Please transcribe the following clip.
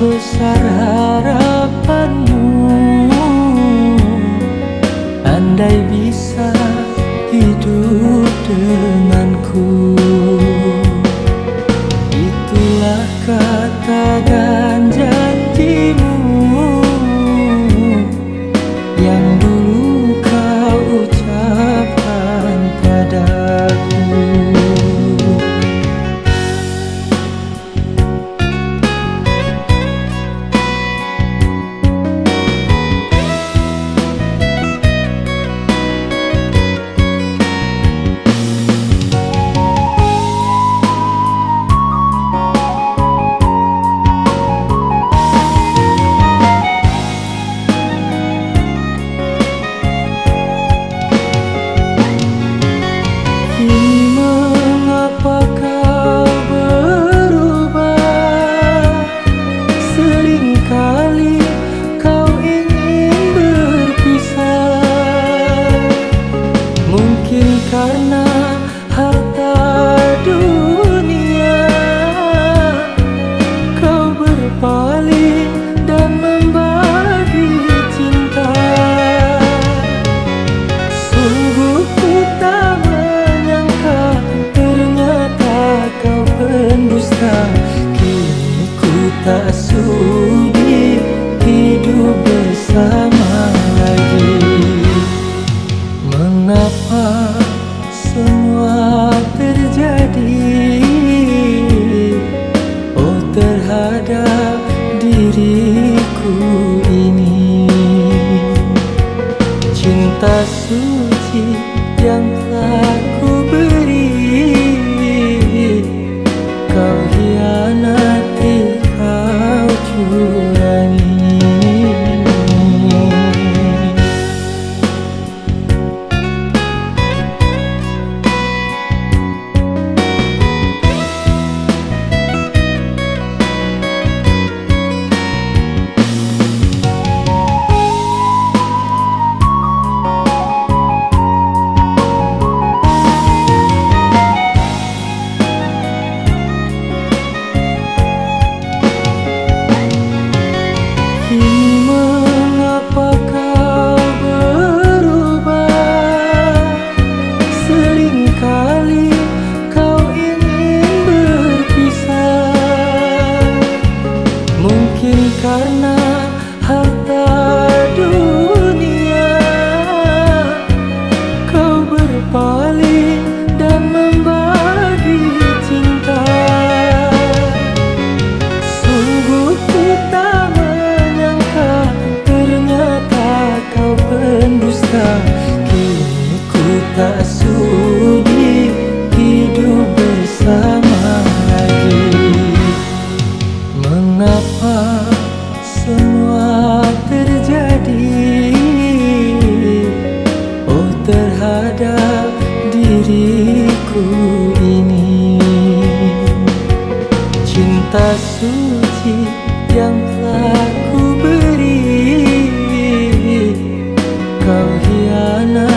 besar harapanmu, andai bisa hidup denganku. Itulah kata dan janjimu yang dulu kau ucapkan padaku. Karena harta dunia, kau berpaling dan membagi cinta. Sungguh ku tak menyangka, ternyata kau pendusta. Kini ku tak sudi hidup bersama lagi. Mengapa semua terjadi, oh terhadap diriku ini? Cinta suci yang telah ku beri, kau hianati, kau curangi. Karena harta dunia, kau berpaling dan membagi cinta. Sungguh ku tak menyangka, ternyata kau pendusta. Kini ku tak sudi hidup bersama lagi. Mengapa semua terjadi, oh terhadap diriku ini? Cinta suci yang telah ku beri, kau hianati.